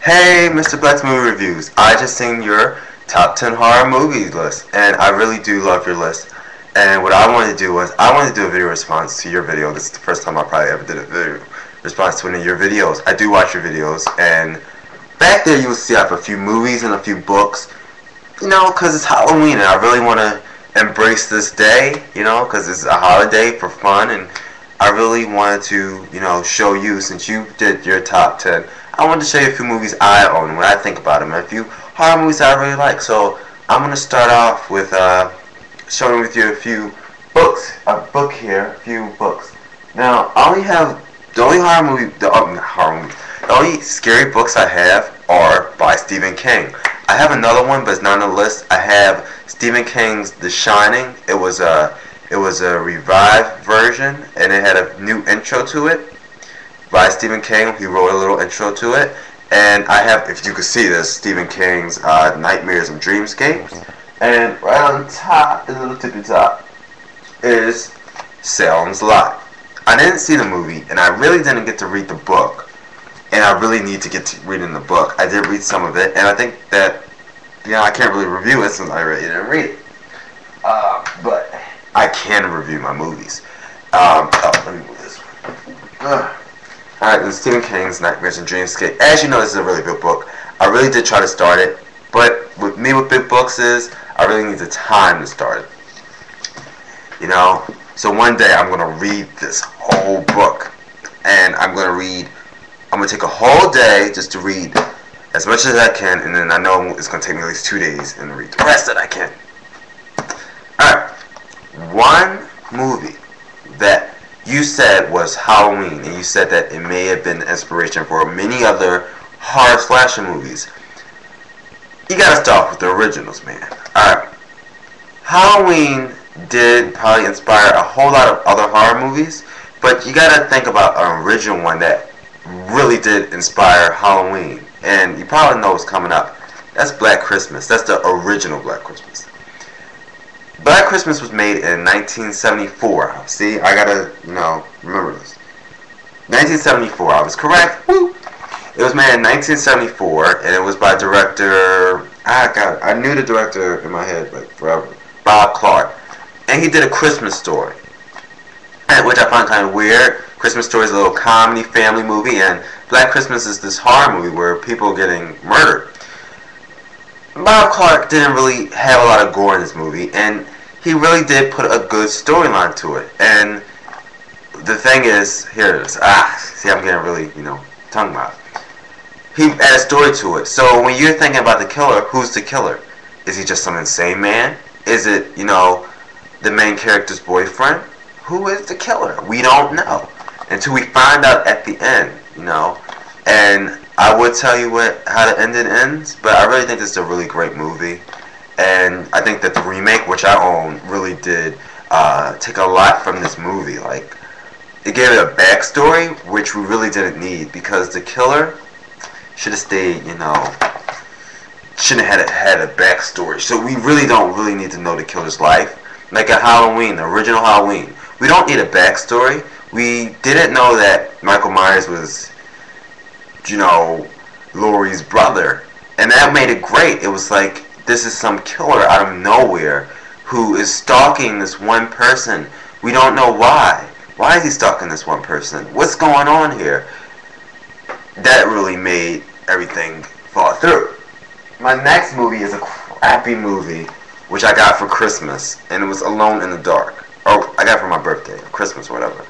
Hey, Mr. Black's Movie Reviews. I just seen your top 10 horror movies list, and I really do love your list. And what I wanted to do was, I wanted to do a video response to your video. This is the first time I probably ever did a video response to one of your videos. I do watch your videos, and back there you will see I have a few movies and a few books, because it's Halloween, and I really want to embrace this day, because it's a holiday for fun, and I really wanted to, show you, since you did your top 10, I wanted to show you a few movies I own, when I think about them, and a few horror movies I really like. So I'm going to start off with showing with you a few books, a book here, a few books. Now, I only have, the only the only scary books I have are by Stephen King. I have another one, but it's not on the list. I have Stephen King's The Shining. It was a revived version, and it had a new intro to it by Stephen King. He wrote a little intro to it, and I have, if you could see this, Stephen King's Nightmares and Dreamscapes, and right on top, the little tippy top, is Salem's Lot. I didn't see the movie, and I really didn't get to read the book, and I really need to get to reading the book. I did read some of it, and I think that, I can't really review it since I really didn't read it, but I can review my movies. Let me move this one. Alright, this is Stephen King's Nightmares and Dreamscape. As you know, this is a really good book. I really did try to start it, but with me with big books is, I really need the time to start it. So one day I'm going to read this whole book, and I'm going to take a whole day just to read as much as I can, and then I know it's going to take me at least 2 days and read the rest that I can. Alright, one movie that you said was Halloween, and you said that it may have been the inspiration for many other horror slasher movies. You gotta start with the originals, man. Alright. Halloween did probably inspire a whole lot of other horror movies, but you gotta think about an original one that really did inspire Halloween, and you probably know what's coming up. That's Black Christmas. That's the original Black Christmas. Black Christmas was made in 1974. See, I gotta, remember this. 1974, I was correct. Woo! It was made in 1974, and it was by director, I knew the director in my head, like, forever. Bob Clark. And he did A Christmas Story, which I find kind of weird. Christmas Story is a little comedy family movie, and Black Christmas is this horror movie where people are getting murdered. Bob Clark didn't really have a lot of gore in this movie, and he really did put a good storyline to it. And the thing is, here it is. See, I'm getting really, tongue-tied. He added a story to it. So when you're thinking about the killer, who's the killer? Is he just some insane man? Is it, the main character's boyfriend? Who is the killer? We don't know until we find out at the end, And I would tell you how the ending ends, but I really think this is a really great movie. And I think that the remake, which I own, really did take a lot from this movie. Like, it gave it a backstory, which we really didn't need, because the killer should have stayed, shouldn't have had a backstory. So we really don't need to know the killer's life. Like a Halloween, the original Halloween. We don't need a backstory. We didn't know that Michael Myers was, Laurie's brother. And that made it great. It was like, this is some killer out of nowhere who is stalking this one person. We don't know why. Why is he stalking this one person? What's going on here? That really made everything fall through. My next movie is a crappy movie, which I got for Christmas, and it was Alone in the Dark. Oh, I got it for my birthday, or Christmas, or whatever.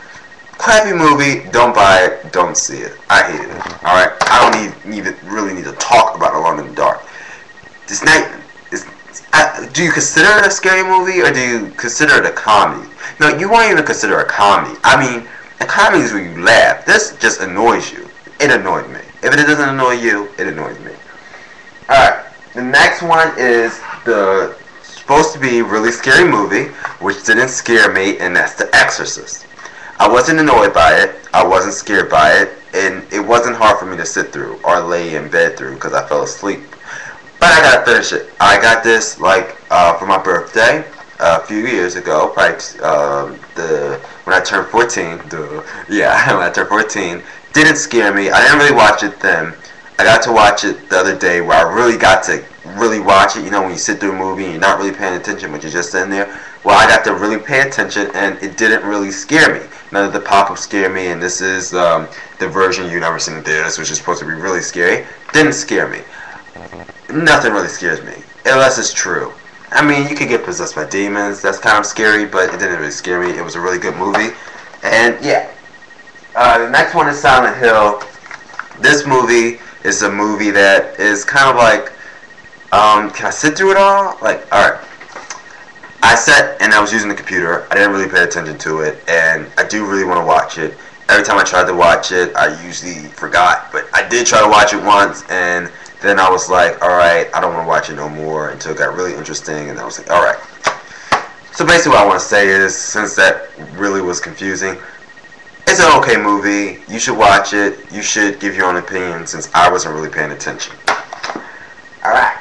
Crappy movie, don't buy it, don't see it. I hated it, alright? I don't really need to talk about Alone in the Dark. This night, do you consider it a scary movie, or do you consider it a comedy? No, you won't even consider it a comedy. I mean, a comedy is where you laugh. This just annoys you. It annoyed me. If it doesn't annoy you, it annoys me. Alright, the next one is the supposed to be really scary movie, which didn't scare me, and that's The Exorcist. I wasn't annoyed by it, I wasn't scared by it, and it wasn't hard for me to sit through or lay in bed through because I fell asleep. But I gotta finish it. I got this for my birthday a few years ago, probably when I turned 14. When I turned 14, didn't scare me. I didn't really watch it then. I got to watch it the other day where I really got to really watch it. You know, when you sit through a movie and you're not really paying attention, but you're just sitting there. Well, I got to really pay attention, and it didn't really scare me. None of the pop-ups scared me, and this is the version you've never seen in theaters, which is supposed to be really scary. Didn't scare me. Nothing really scares me, unless it's true. I mean, you could get possessed by demons. That's kind of scary, but it didn't really scare me. It was a really good movie. And yeah. The next one is Silent Hill. This movie is a movie that is kind of like, can I sit through it all? Like, alright. I sat and I was using the computer. I didn't really pay attention to it, and I do really want to watch it. Every time I tried to watch it, I usually forgot. But I did try to watch it once, and then I was like, alright, I don't want to watch it no more until it got really interesting, and I was like, alright. So basically what I want to say is, since that really was confusing, it's an okay movie. You should watch it. You should give your own opinion, since I wasn't really paying attention. Alright.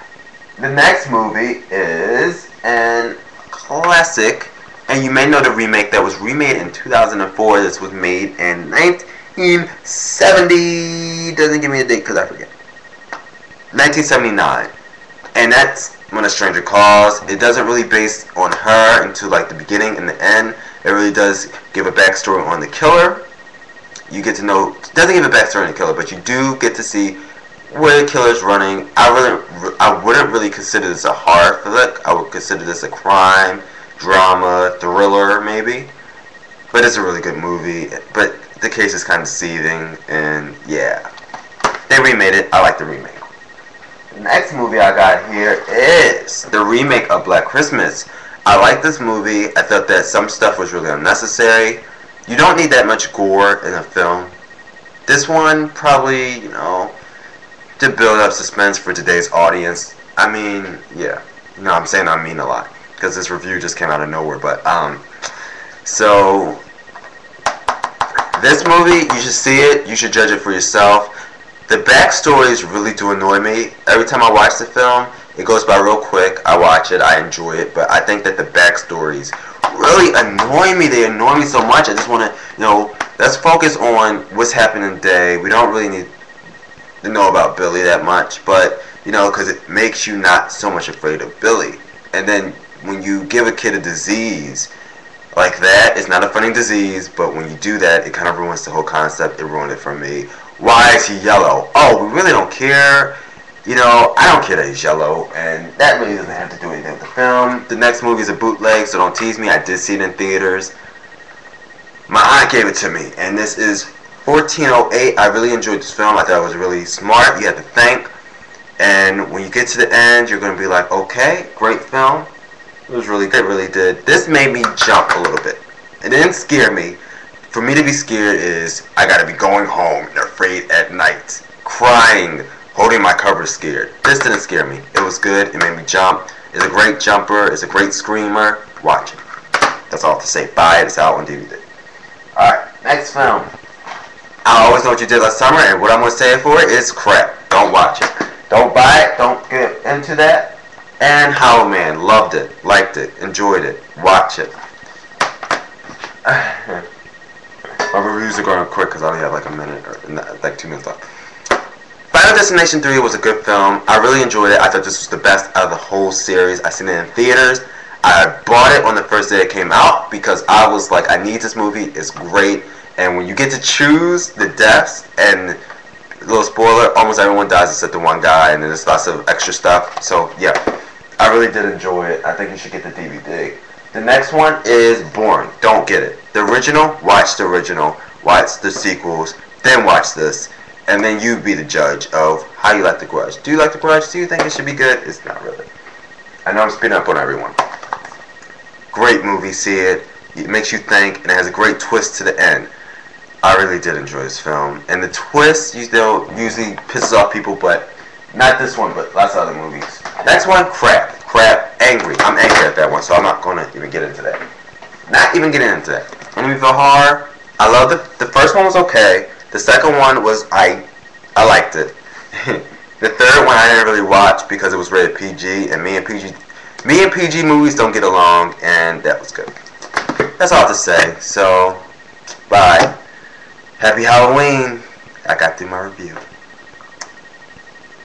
The next movie is an classic, and you may know the remake that was remade in 2004. This was made in 1970. Doesn't give me a date because I forget. 1979, and that's When a Stranger Calls. It doesn't really base on her until like the beginning and the end. It really does give a backstory on the killer. You get to know, it doesn't give a backstory on the killer, but you do get to see where the killer's running. I wouldn't really consider this a horror flick. I would consider this a crime, drama, thriller maybe. But it's a really good movie. But the case is kind of seething, and yeah, they remade it. I like the remake. The next movie I got here is the remake of Black Christmas. I like this movie. I thought that some stuff was really unnecessary. You don't need that much gore in a film. This one probably, you know, to build up suspense for today's audience. I mean, yeah. No, I'm saying I mean a lot, because this review just came out of nowhere. But, so, this movie, you should see it. You should judge it for yourself. The backstories really do annoy me. Every time I watch the film, it goes by real quick. I watch it, I enjoy it, but I think that the backstories really annoy me. They annoy me so much. I just want to, you know, let's focus on what's happening today. We don't really need to know about Billy that much, but, you know, because it makes you not so much afraid of Billy. And then when you give a kid a disease like that, it's not a funny disease, but when you do that, it kind of ruins the whole concept. It ruined it for me. Why is he yellow? Oh, we really don't care. You know, I don't care that he's yellow, and that really doesn't have to do anything with the film. The next movie is a bootleg, so don't tease me. I did see it in theaters. My aunt gave it to me, and this is 1408. I really enjoyed this film. I thought it was really smart. You have to think. And when you get to the end, you're going to be like, okay, great film. It was really good. It really did. This made me jump a little bit. It didn't scare me. For me to be scared is I got to be going home and afraid at night, crying, holding my covers scared. This didn't scare me. It was good. It made me jump. It's a great jumper. It's a great screamer. Watch it. That's all to say. Buy it. It's out on DVD. Alright, next film. I always know what you did last summer, and what I'm going to say it for is crap. Don't watch it. Don't buy it. Don't get into that. And Hollow Man. Loved it. Liked it. Enjoyed it. Watch it. My reviews are going quick because I only have like a minute or like 2 minutes left. Final Destination 3 was a good film. I really enjoyed it. I thought this was the best out of the whole series. I seen it in theaters. I bought it on the first day it came out because I was like, I need this movie. It's great. And when you get to choose the deaths, and little spoiler, almost everyone dies except the one guy, and then there's lots of extra stuff. So yeah, I really did enjoy it. I think you should get the DVD. The next one is boring. Don't get it. The original, watch the original. Watch the sequels. Then watch this. And then you be the judge of how you like The Grudge. Do you like The Grudge? Do you think it should be good? It's not really. I know I'm speeding up on everyone. Great movie. See it. It makes you think, and it has a great twist to the end. I really did enjoy this film. And the twist, you know, usually pisses off people, but not this one, but lots of other movies. Next one, Crap. Crap, angry. I'm angry at that one, so I'm not going to even get into that. Not even getting into that. Amityville Horror, I love the first one was okay. The second one was, I liked it. The third one I didn't really watch because it was rated PG, and me and PG movies don't get along, and that was good. That's all I have to say. So, bye. Happy Halloween. I got through my review.